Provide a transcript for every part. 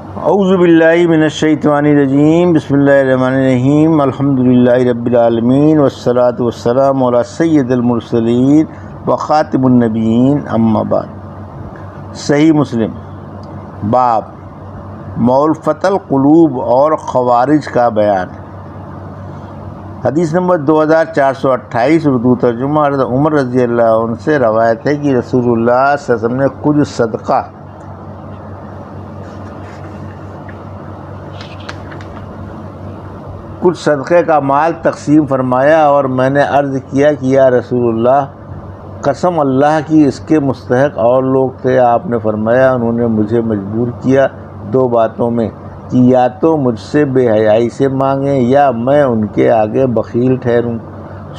اعوذ باللہ من الشیطان الرجیم، بسم اللہ الرحمن الرحیم، الحمدللہ رب العالمین، والصلاة والسلام علی سید المرسلین وخاتم النبیین، اما بعد۔ صحیح مسلم باب مولفت القلوب اور خوارج کا بیان۔ حدیث نمبر 2428، اردو ترجمہ۔ حضرت عمر رضی اللہ عنہ سے روایت ہے کہ رسول اللہ صلی اللہ علیہ وسلم نے کچھ صدقے کا مال تقسیم فرمایا، اور میں نے عرض کیا کہ یا رسول اللہ، قسم اللہ کی اس کے مستحق اور لوگ تھے۔ آپ نے فرمایا انہوں نے مجھے مجبور کیا دو باتوں میں کہ یا تو مجھ سے بے حیائی سے مانگیں یا میں ان کے آگے بخیل ٹھہروں،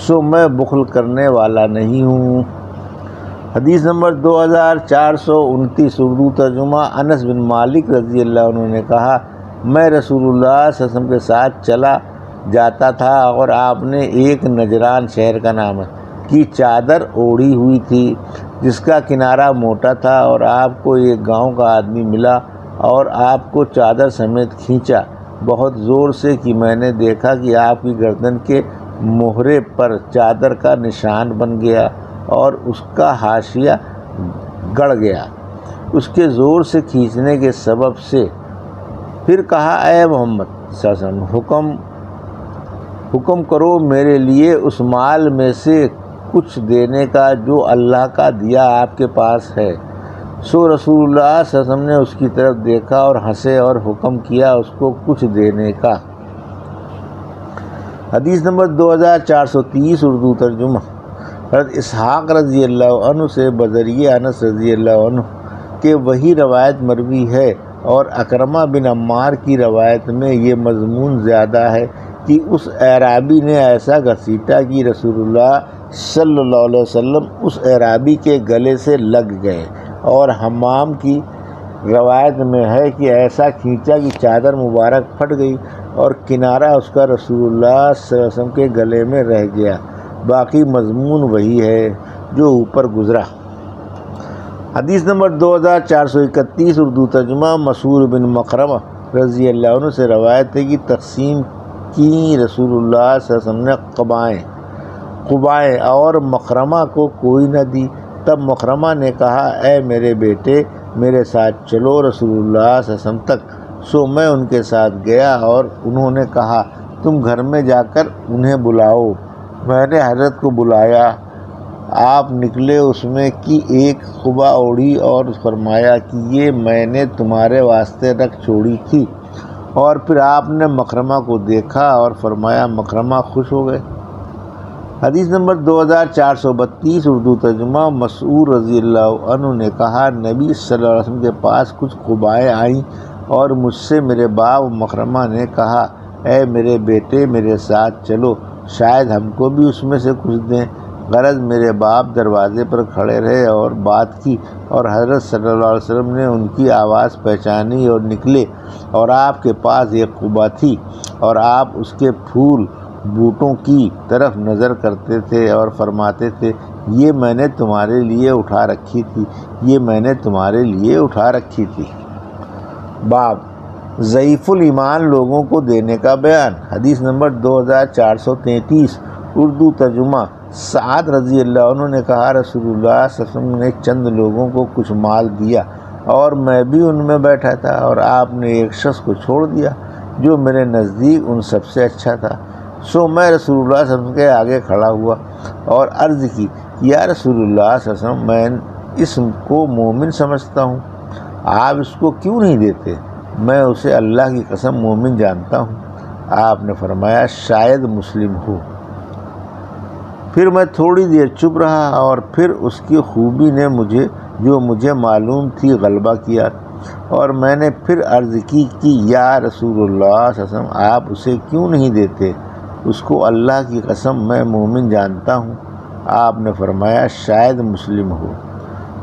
سو میں بخل کرنے والا نہیں ہوں۔ حدیث نمبر 2429، اردو ترجمہ۔ انس بن مالک رضی اللہ عنہ نے کہا، میں رسول اللہ صلی اللہ علیہ وسلم کے ساتھ چلا جاتا تھا اور آپ نے ایک نجران شہر کا نام ہے کی چادر اوڑھی ہوئی تھی جس کا کنارہ موٹا تھا، اور آپ کو ایک گاؤں کا آدمی ملا اور آپ کو چادر سمیت کھینچا بہت زور سے کہ میں نے دیکھا کہ آپ کی گردن کے مہرے پر چادر کا نشان بن گیا اور اس کا حاشیہ گڑ گیا اس کے زور سے کھینچنے کے سبب سے۔ پھر کہا، اے محمد صلی اللہ علیہ وسلم، حکم کرو میرے لیے اس مال میں سے کچھ دینے کا جو اللہ کا دیا آپ کے پاس ہے۔ سو رسول اللہ صلی اللہ علیہ وسلم نے اس کی طرف دیکھا اور ہنسے اور حکم کیا اس کو کچھ دینے کا۔ حدیث نمبر 2430، اردو ترجمہ۔ حضرت اسحاق رضی اللہ عنہ سے بذریعہ انس رضی اللہ عنہ کہ وہی روایت مروی ہے، اور اکرمہ بن عمار کی روایت میں یہ مضمون زیادہ ہے کہ اس اعرابی نے ایسا گھسیٹا کہ رسول اللہ صلی اللہ علیہ وسلم اس اعرابی کے گلے سے لگ گئے، اور حمام کی روایت میں ہے کہ ایسا کھینچا کہ چادر مبارک پھٹ گئی اور کنارہ اس کا رسول اللہ صلی اللہ علیہ وسلم کے گلے میں رہ گیا۔ باقی مضمون وہی ہے جو اوپر گزرا۔ حدیث نمبر 2431، اردو ترجمہ۔ مسعود بن مخرمہ رضی اللہ عنہ سے روایت ہے کہ تقسیم کی رسول اللہ صلی اللہ علیہ وسلم نے قبائیں اور مخرمہ کو کوئی نہ دی۔ تب مخرمہ نے کہا، اے میرے بیٹے، میرے ساتھ چلو رسول اللہ صلی اللہ علیہ وسلم تک۔ سو میں ان کے ساتھ گیا اور انہوں نے کہا، تم گھر میں جا کر انہیں بلاؤ۔ میں نے حضرت کو بلایا، آپ نکلے، اس میں کی ایک قبا اوڑھی اور فرمایا کہ یہ میں نے تمہارے واسطے رکھ چھوڑی تھی، اور پھر آپ نے مکرمہ کو دیکھا اور فرمایا مکرمہ خوش ہو گئے۔ حدیث نمبر 2432، اردو ترجمہ۔ مسعود رضی اللہ عنہ نے کہا، نبی صلی اللہ علیہ وسلم کے پاس کچھ قبائیں آئیں اور مجھ سے میرے باپ مکرمہ نے کہا، اے میرے بیٹے، میرے ساتھ چلو، شاید ہم کو بھی اس میں سے کچھ دیں۔ غرض میرے باپ دروازے پر کھڑے رہے اور بات کی، اور حضرت صلی اللہ علیہ وسلم نے ان کی آواز پہچانی اور نکلے، اور آپ کے پاس ایک قبا تھی اور آپ اس کے پھول بوٹوں کی طرف نظر کرتے تھے اور فرماتے تھے، یہ میں نے تمہارے لیے اٹھا رکھی تھی، یہ میں نے تمہارے لیے اٹھا رکھی تھی۔ باب ضعیف الایمان لوگوں کو دینے کا بیان۔ حدیث نمبر 2433، اردو ترجمہ۔ سعد رضی اللہ عنہ نے کہا، رسول اللہ صلی اللہ علیہ وسلم نے چند لوگوں کو کچھ مال دیا اور میں بھی ان میں بیٹھا تھا، اور آپ نے ایک شخص کو چھوڑ دیا جو میرے نزدیک ان سب سے اچھا تھا۔ سو میں رسول اللہ صلی اللہ علیہ وسلم کے آگے کھڑا ہوا اور عرض کی، یا رسول اللہ صلی اللہ علیہ وسلم، میں اس کو مومن سمجھتا ہوں، آپ اس کو کیوں نہیں دیتے؟ میں اسے اللہ کی قسم مومن جانتا ہوں۔ آپ نے فرمایا، شاید مسلم ہو۔ پھر میں تھوڑی دیر چپ رہا، اور پھر اس کی خوبی نے مجھے معلوم تھی غلبہ کیا، اور میں نے پھر عرض کی کہ یا رسول اللہ صلی اللہ علیہ وسلم، آپ اسے کیوں نہیں دیتے؟ اس کو اللہ کی قسم میں مومن جانتا ہوں۔ آپ نے فرمایا، شاید مسلم ہو۔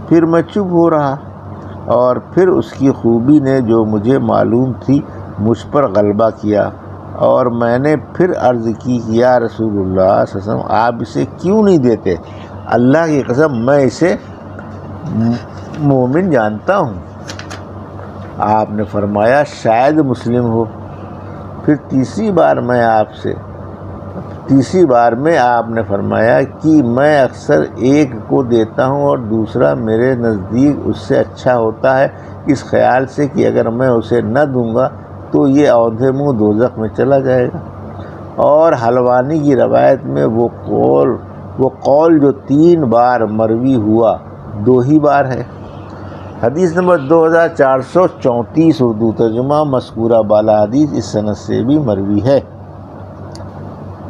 پھر میں چپ ہو رہا، اور پھر اس کی خوبی نے جو مجھے معلوم تھی مجھ پر غلبہ کیا، اور میں نے پھر عرض کی کہ یا رسول اللہ صلی اللہ علیہ وسلم، آپ اسے کیوں نہیں دیتے؟ اللہ کی قسم میں اسے مومن جانتا ہوں۔ آپ نے فرمایا شاید مسلم ہو۔ پھر تیسری بار میں آپ نے فرمایا کہ میں اکثر ایک کو دیتا ہوں اور دوسرا میرے نزدیک اس سے اچھا ہوتا ہے، اس خیال سے کہ اگر میں اسے نہ دوں گا تو یہ اودھے منہ دوزخ میں چلا جائے گا۔ اور حلوانی کی روایت میں وہ قول جو 3 بار مروی ہوا 2 ہی بار ہے۔ حدیث نمبر 2434 اردو ترجمہ مذکورہ بالا حدیث اس سند سے بھی مروی ہے۔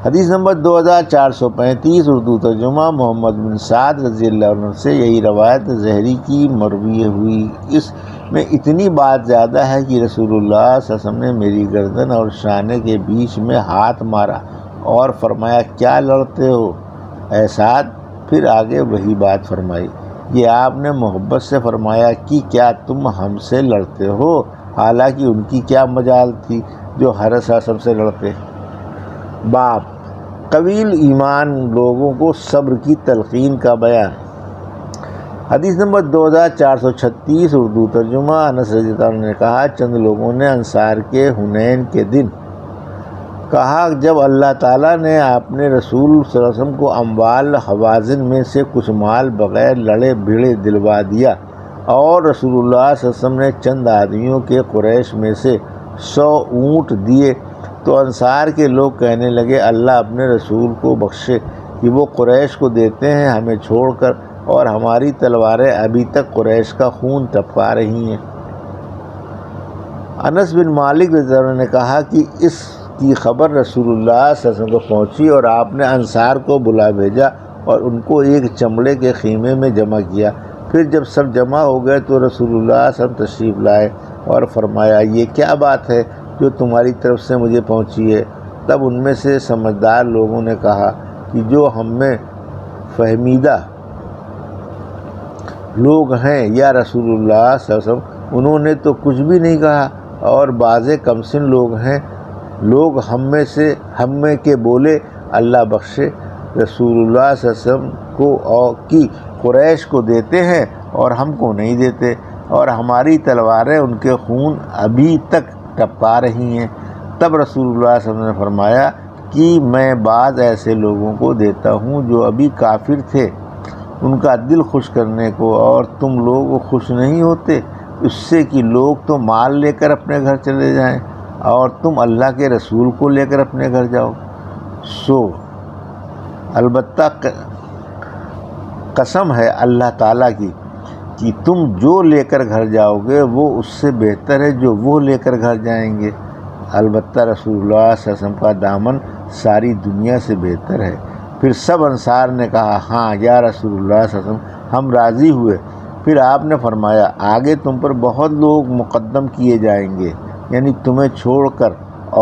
حدیث نمبر 2435 اردو ترجمہ محمد بن سعد رضی اللہ عنہ سے یہی روایت زہری کی مروی ہوئی۔ اس میں اتنی بات زیادہ ہے کہ رسول اللہ صلی اللہ علیہ وسلم نے میری گردن اور شانے کے بیچ میں ہاتھ مارا اور فرمایا کیا لڑتے ہو اے سعد؟ پھر آگے وہی بات فرمائی۔ یہ آپ نے محبت سے فرمایا کہ کیا تم ہم سے لڑتے ہو؟ حالانکہ ان کی کیا مجال تھی جو حضرت صلی اللہ علیہ وسلم سے لڑتے۔ باب قویل ایمان لوگوں کو صبر کی تلقین کا بیان۔ حدیث نمبر 2436 اردو ترجمہ انس رضی اللہ عنہ نے کہا چند لوگوں نے انصار کے حنین کے دن کہا جب اللہ تعالیٰ نے اپنے رسول صلی اللہ علیہ وسلم کو اموال حوازن میں سے کچھ مال بغیر لڑے بھیڑے دلوا دیا اور رسول اللہ صلی اللہ علیہ وسلم نے چند آدمیوں کے قریش میں سے 100 اونٹ دیے تو انصار کے لوگ کہنے لگے اللہ اپنے رسول کو بخشے کہ وہ قریش کو دیتے ہیں ہمیں چھوڑ کر، اور ہماری تلواریں ابھی تک قریش کا خون ٹپکا رہی ہیں۔ انس بن مالک رضی اللہ عنہ نے کہا کہ اس کی خبر رسول اللہ صلی اللہ علیہ وسلم کو پہنچی اور آپ نے انصار کو بلا بھیجا اور ان کو ایک چمڑے کے خیمے میں جمع کیا۔ پھر جب سب جمع ہو گئے تو رسول اللہ صلی اللہ علیہ وسلم تشریف لائے اور فرمایا یہ کیا بات ہے جو تمہاری طرف سے مجھے پہنچی ہے؟ تب ان میں سے سمجھدار لوگوں نے کہا کہ جو ہم میں فہمیدہ لوگ ہیں یا رسول اللہ صلی اللہ علیہ وسلم انہوں نے تو کچھ بھی نہیں کہا، اور بعض کمسن لوگ ہیں لوگ ہم میں کے بولے اللہ بخشے رسول اللہ صلی اللہ علیہ وسلم کو اور کی قریش کو دیتے ہیں اور ہم کو نہیں دیتے، اور ہماری تلواریں ان کے خون ابھی تک ٹپکا رہی ہیں۔ تب رسول اللہ صلی اللہ علیہ وسلم نے فرمایا کہ میں بعض ایسے لوگوں کو دیتا ہوں جو ابھی کافر تھے ان کا دل خوش کرنے کو، اور تم لوگ خوش نہیں ہوتے اس سے کہ لوگ تو مال لے کر اپنے گھر چلے جائیں اور تم اللہ کے رسول کو لے کر اپنے گھر جاؤ۔ البتہ قسم ہے اللہ تعالیٰ کی کہ تم جو لے کر گھر جاؤ گے وہ اس سے بہتر ہے جو وہ لے کر گھر جائیں گے۔ البتہ رسول اللہ صلی اللہ علیہ وسلم کا دامن ساری دنیا سے بہتر ہے۔ پھر سب انصار نے کہا ہاں یا رسول اللہ صلی اللہ علیہ وسلم ہم راضی ہوئے۔ پھر آپ نے فرمایا آگے تم پر بہت لوگ مقدم کیے جائیں گے، یعنی تمہیں چھوڑ کر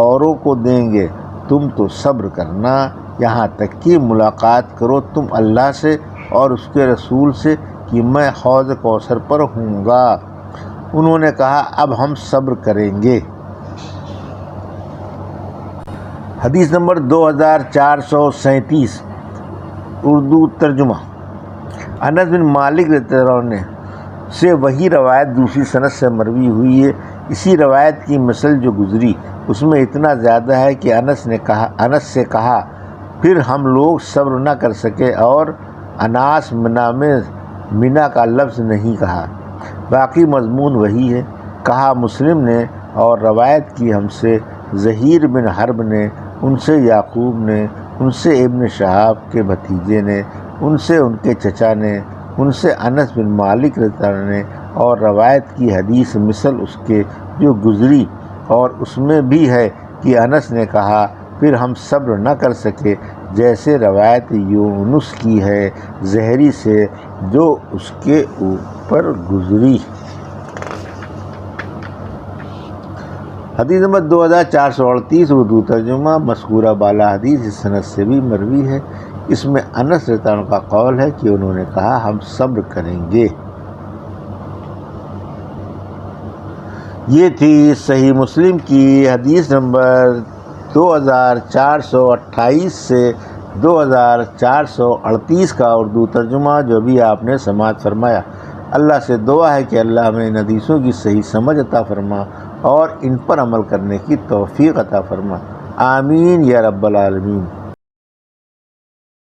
اوروں کو دیں گے، تم تو صبر کرنا یہاں تک کہ ملاقات کرو تم اللہ سے اور اس کے رسول سے کہ میں حوض کوثر پر ہوں گا۔ انہوں نے کہا اب ہم صبر کریں گے۔ حدیث نمبر 2437 اردو ترجمہ انس بن مالک رضی اللہ عنہ سے وہی روایت دوسری سند سے مروی ہوئی ہے۔ اسی روایت کی مثل جو گزری اس میں اتنا زیادہ ہے کہ انس سے کہا پھر ہم لوگ صبر نہ کر سکے اور اناس منا کا لفظ نہیں کہا، باقی مضمون وہی ہے۔ کہا مسلم نے اور روایت کی ہم سے زہیر بن حرب نے، ان سے یعقوب نے، ان سے ابن شہاب کے بھتیجے نے، ان سے ان کے چچا نے، ان سے انس بن مالک رضی اللہ عنہ نے، اور روایت کی حدیث مثل اس کے جو گزری اور اس میں بھی ہے کہ انس نے کہا پھر ہم صبر نہ کر سکے، جیسے روایت یونس کی ہے زہری سے جو اس کے اوپر گزری۔ حدیث نمبر 2438 اردو ترجمہ مذکورہ بالا حدیث اس سند سے بھی مروی ہے۔ اس میں انس رضی اللہ عنہ کا قول ہے کہ انہوں نے کہا ہم صبر کریں گے۔ یہ تھی صحیح مسلم کی حدیث نمبر 2428 سے 2438 کا اردو ترجمہ جو بھی آپ نے سماعت فرمایا۔ اللہ سے دعا ہے کہ اللہ ہمیں ان حدیثوں کی صحیح سمجھ عطا فرما اور ان پر عمل کرنے کی توفیق عطا فرما، آمین یا رب العالمین۔